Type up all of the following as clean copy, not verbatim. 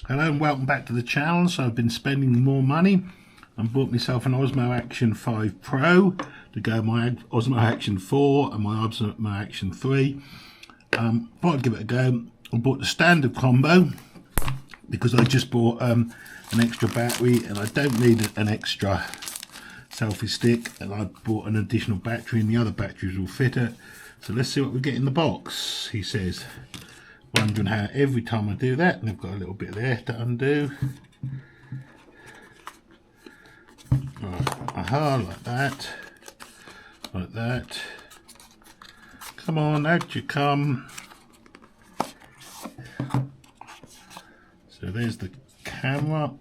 Hello and welcome back to the channel. So I've been spending more money and bought myself an Osmo Action 5 Pro to go my Osmo Action 4 and my Osmo Action 3. Thought I'd give it a go. I bought the standard combo because I just bought an extra battery and I don't need an extra selfie stick, and I bought an additional battery and the other batteries will fit it. So let's see what we get in the box. He says, wondering how every time I do that, and I've got a little bit there to undo. Right, aha, like that. Come on, out you come. So there's the camera.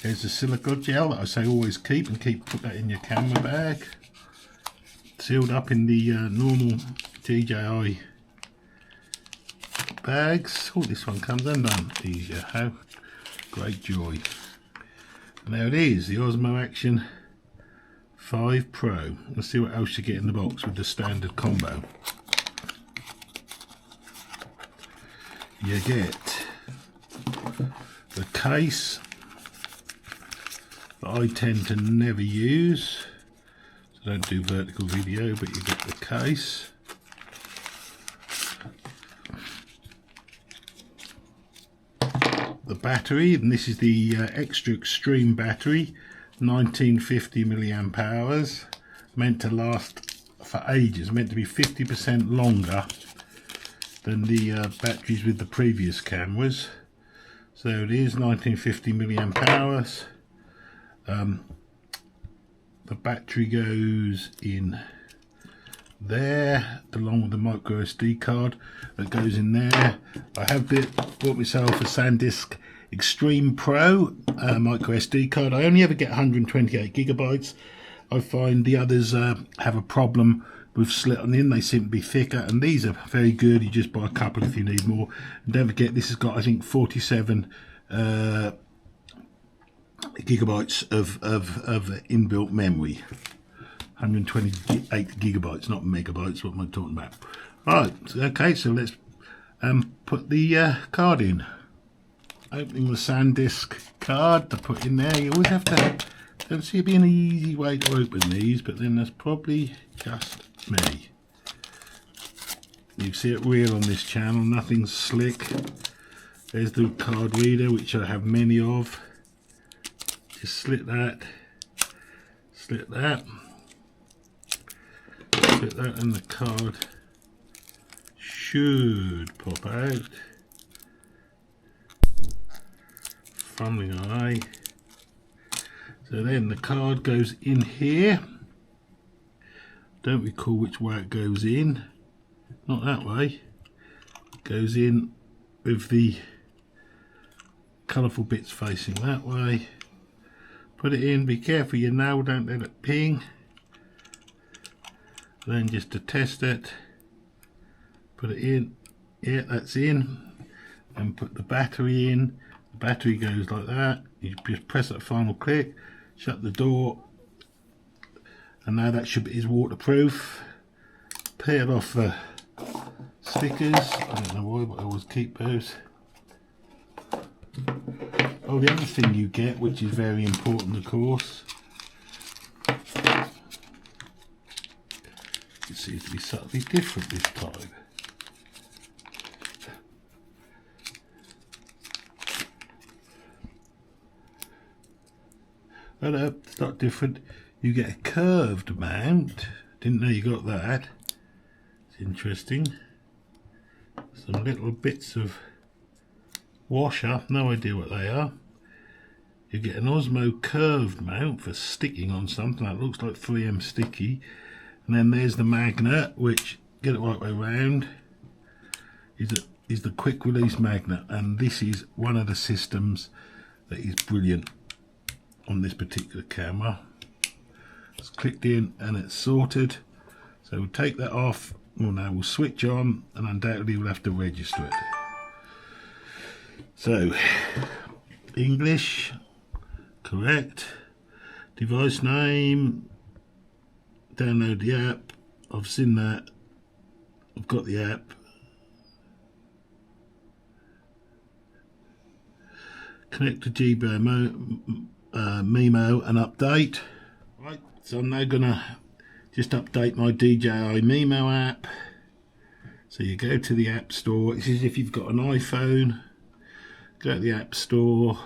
There's the silicone gel that I say always keep put that in your camera bag. Sealed up in the normal DJI bags. Oh, this one comes undone easier. How great joy. And there it is, the Osmo Action 5 Pro. Let's see what else you get in the box with the standard combo. You get the case that I tend to never use, so don't do vertical video, but you get the case. The battery, and this is the extra extreme battery, 1950 milliamp hours, meant to last for ages, meant to be 50% longer than the batteries with the previous cameras. So it is 1950 milliamp hours. The battery goes in there along with the micro SD card that goes in there. I have bought myself a SanDisk Extreme Pro micro SD card. I only ever get 128 gigabytes. I find the others have a problem with slitting in. They seem to be thicker, and these are very good. You just buy a couple if you need more. And don't forget, this has got, I think, 47 gigabytes of inbuilt memory. 128 gigabytes, not megabytes. What am I talking about? Right, okay, so let's put the card in. Opening the SanDisk card to put in there. You always have to, don't see it being an easy way to open these, but then that's probably just me. You see it real on this channel, nothing's slick. There's the card reader, which I have many of. Just slit that, and the card should pop out. Fumbling away. So then the card goes in here. Don't recall which way it goes in. Not that way. It goes in with the colourful bits facing that way. Put it in, be careful your nail, don't let it ping. Then just to test it, put it in, yeah, that's in, and put the battery in. The battery goes like that. You just press that final click, shut the door, and now that is waterproof. Peel off the stickers, I don't know why, but I always keep those. Oh, the other thing you get, which is very important, of course, it seems to be subtly different this time. Oh no, it's not different. You get a curved mount. Didn't know you got that. It's interesting. Some little bits of washer, no idea what they are. You get an Osmo curved mount for sticking on something that looks like 3M sticky, and then there's the magnet, which, get it right way round, is the quick release magnet, and this is one of the systems that is brilliant on this particular camera. It's clicked in and it's sorted, so we'll take that off. Well, now we'll switch on, and undoubtedly we'll have to register it. So, English, correct. Device name, download the app. I've seen that. I've got the app. connect to DJI Mimo and update. Right, so I'm now gonna just update my DJI Mimo app. So you go to the App Store. This is if you've got an iPhone. Go to the App Store.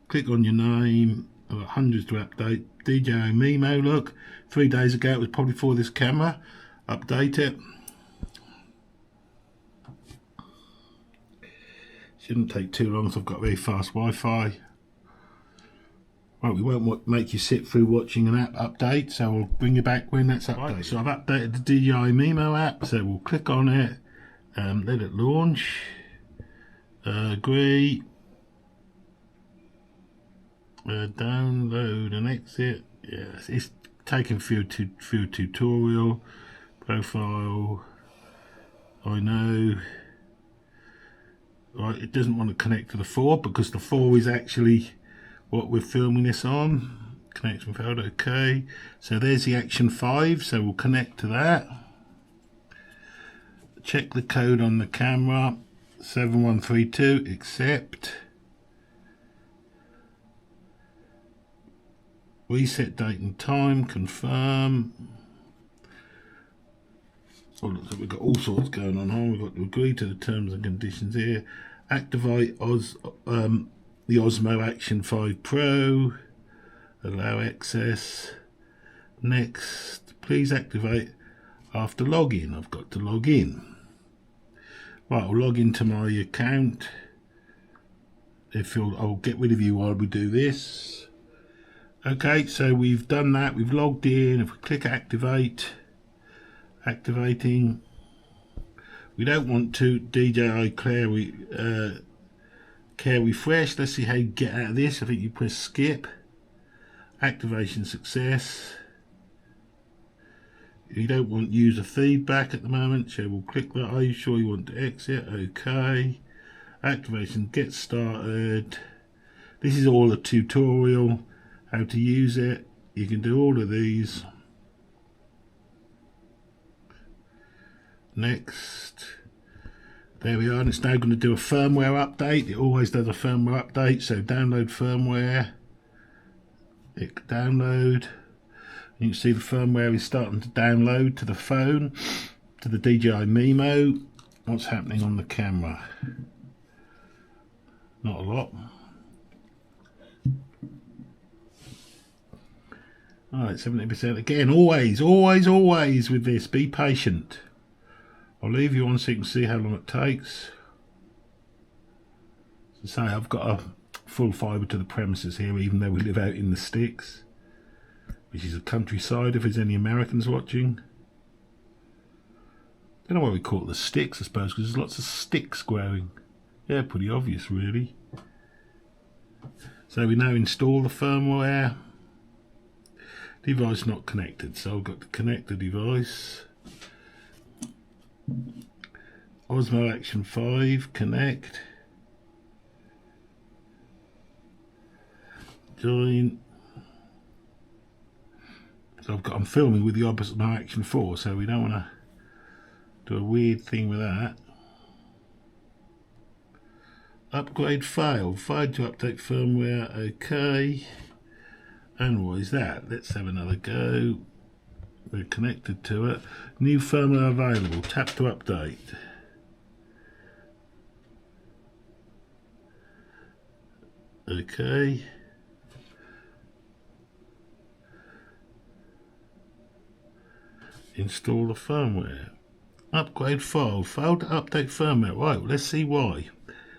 Click on your name. I've got hundreds to update. DJI Mimo, look. 3 days ago, it was probably for this camera. Update it. Shouldn't take too long, so I've got very fast Wi-Fi. Well, we won't make you sit through watching an app update, so we'll bring you back when that's updated. Right, so I've updated the DJI Mimo app, so we'll click on it, let it launch, agree, download and exit. Yes, it's taken through tutorial, profile, I know. Right, it doesn't want to connect to the 4 because the 4 is actually what we're filming this on. Connection failed, okay. So there's the Action 5, so we'll connect to that. Check the code on the camera, 7132, accept. Reset date and time, confirm. Oh, looks like we've got all sorts going on here. We've got to agree to the terms and conditions here. Activate the Osmo Action 5 Pro. Allow access. Next. Please activate after login. I've got to log in. Right, I'll log into my account. I'll get rid of you while we do this. Okay, so we've done that. We've logged in. If we click activate. Activating. We don't want to DJI care refresh. Let's see how you get out of this. I think you press skip. Activation success. You don't want user feedback at the moment, so we'll click that. Are you sure you want to exit? Okay. Activation, get started. This is all a tutorial how to use it. You can do all of these. Next. There we are, and it's now going to do a firmware update. It always does a firmware update, so download firmware. Click download. You can see the firmware is starting to download to the phone, to the DJI Mimo. What's happening on the camera? Not a lot. Alright, 70% again. Always with this. Be patient. I'll leave you on so you can see how long it takes. So say I've got a full fibre to the premises here, even though we live out in the sticks, which is a countryside if there's any Americans watching. I don't know why we call it the sticks, I suppose, because there's lots of sticks growing. Yeah, pretty obvious really. So we now install the firmware. Device not connected, so I've got to connect the device. Osmo Action 5, connect. Join. So I'm filming with the Osmo Action 4, so we don't want to do a weird thing with that. Upgrade failed. Failed to update firmware. Okay. And what is that? Let's have another go. We're connected to it. New firmware available. Tap to update. Okay. Install the firmware. Upgrade file. Failed to update firmware. Right, well, let's see why.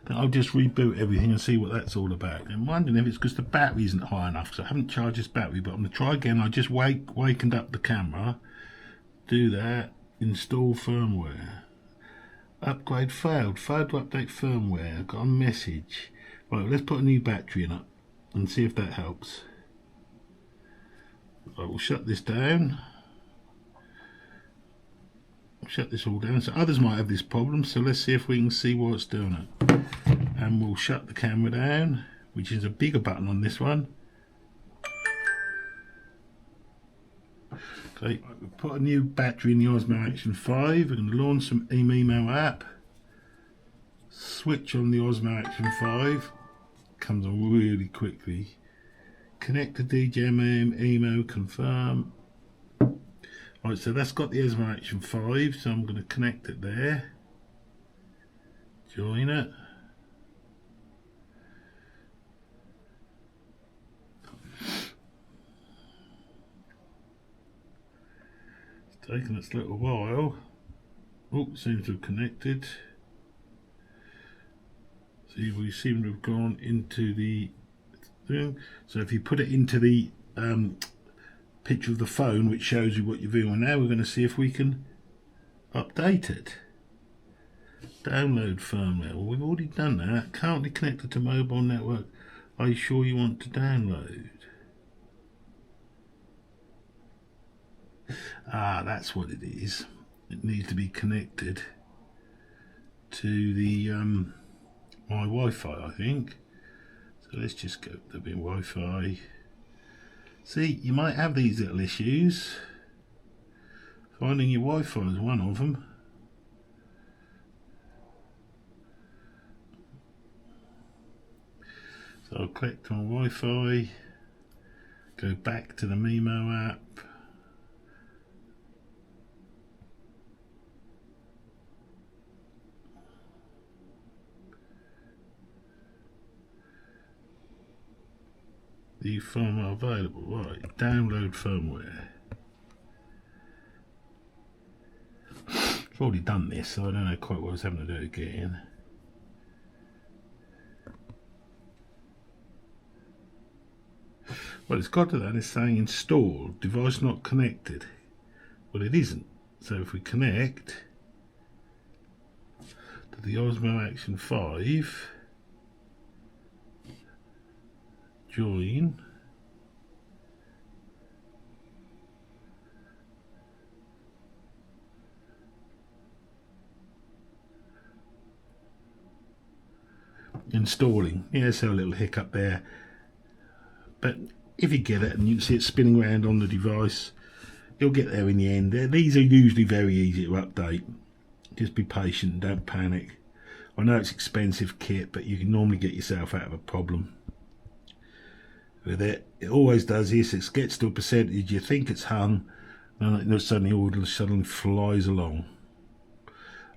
Then I'll just reboot everything and see what that's all about. I'm wondering if it's because the battery isn't high enough. So I haven't charged this battery, but I'm going to try again. I just wakened up the camera. Do that. Install firmware. Upgrade failed. Failed to update firmware. I've got a message. Right, let's put a new battery in it and see if that helps. Right, we'll shut this down. Shut this all down. So others might have this problem, so let's see if we can see what's doing it. And we'll shut the camera down, which is a bigger button on this one. Okay, we'll put a new battery in the Osmo Action 5 and launch some Mimo app. Switch on the Osmo Action 5. comes on really quickly. Connect to DJI emo, confirm. Right, so that's got the Osmo Action 5, so I'm going to connect it there. Join it. It's taken its little while. Oh, seems to have connected. See, we seem to have gone into the thing. So if you put it into the picture of the phone, which shows you what you're viewing now, we're going to see if we can update it. Download firmware. Well, we've already done that. Currently connected to mobile network. Are you sure you want to download? Ah, that's what it is. It needs to be connected to the my Wi-Fi, I think. So let's just go to the Wi-Fi. See, you might have these little issues. Finding your Wi-Fi is one of them. So I'll click on Wi-Fi, go back to the Mimo app. The firmware available, right, download firmware. I've already done this, so I don't know quite what I was having to do again. Well, it's got to that, it's saying installed, device not connected. Well, it isn't. So if we connect to the Osmo Action 5, join, installing. Yeah, so a little hiccup there, but if you get it and you can see it spinning around on the device, you'll get there in the end. These are usually very easy to update. Just be patient, don't panic. I know it's expensive kit, but you can normally get yourself out of a problem with it. It always does this. It gets to a percentage, you think it's hung, and it suddenly all of a sudden flies along.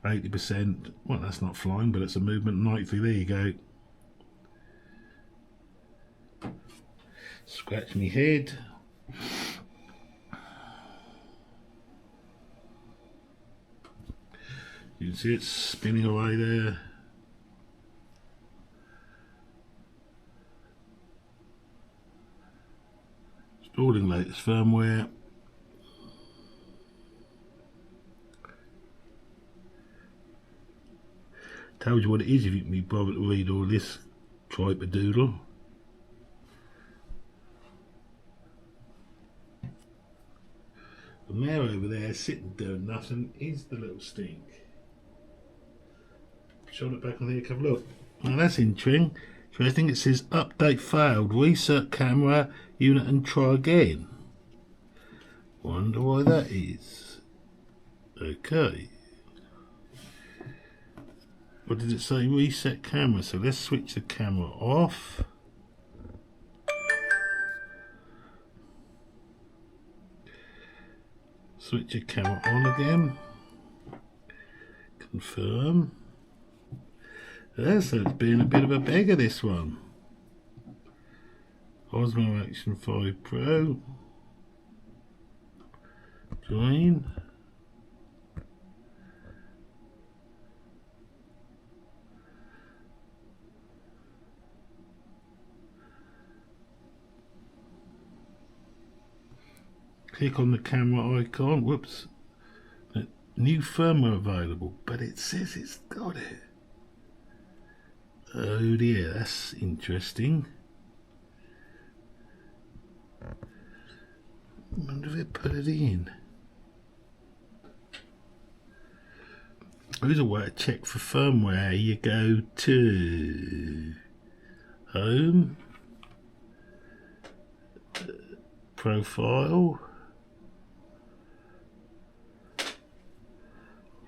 80%, well, that's not flying, but it's a movement 90. There you go. Scratch me head. You can see it's spinning away there. Installing latest firmware. Tells you what it is if you can be bothered to read all this tripe of doodle. The mare over there sitting doing nothing is the little stink. Shot it back on there, have a look. Now that's interesting. It says update failed. Reset camera unit and try again. Wonder why that is. Okay. What did it say? Reset camera. So let's switch the camera off. Switch your camera on again. Confirm. Yeah, so it's been a bit of a beggar, this one. Osmo Action 5 Pro. Join. Click on the camera icon. Whoops. New firmware available, but it says it's got it. Oh dear, that's interesting. I wonder if it put it in. There's a way to check for firmware. You go to Home, Profile,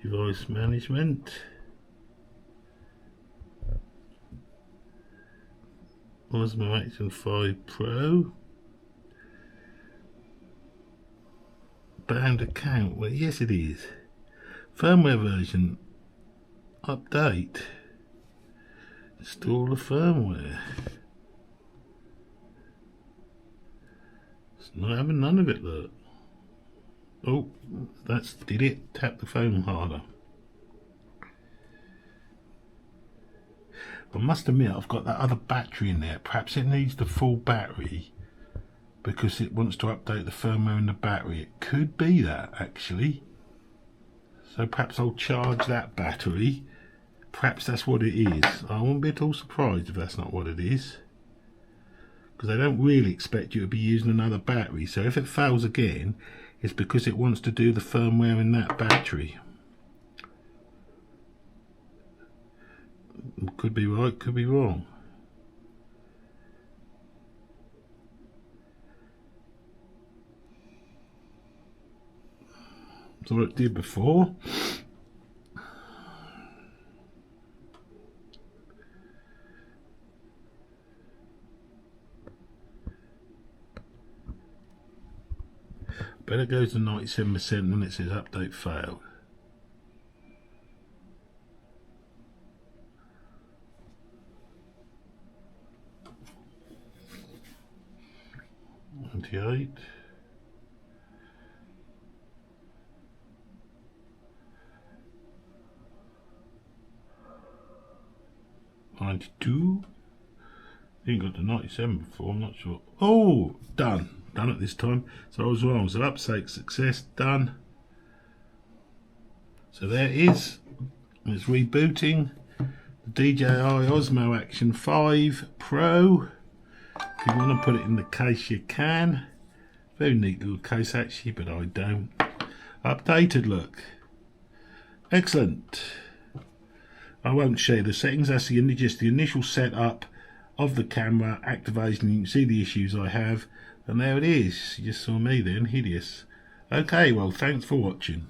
Device Management, Osmo Action 5 Pro. Bound account. Well, yes it is. Firmware version. Update. Install the firmware. It's not having none of it, look. Oh, did it. Tap the phone harder. I must admit, I've got that other battery in there. Perhaps it needs the full battery because it wants to update the firmware in the battery. It could be that, actually. So perhaps I'll charge that battery. Perhaps that's what it is. I won't be at all surprised if that's not what it is, because they don't really expect you to be using another battery. So if it fails again, it's because it wants to do the firmware in that battery. Could be right, could be wrong. That's what it did before. Better goes to 97% when it says update failed. $98. 92. I think got to 97 before, I'm not sure. Oh, done it this time. So I was wrong. So upsake success, done. So there it is. It's rebooting the DJI Osmo Action 5 Pro. If you want to put it in the case, you can. Very neat little case actually, but I don't. Updated look. Excellent. I won't show you the settings. That's just the initial setup of the camera, activation. You can see the issues I have, and there it is. You just saw me then, hideous. Okay, well, thanks for watching.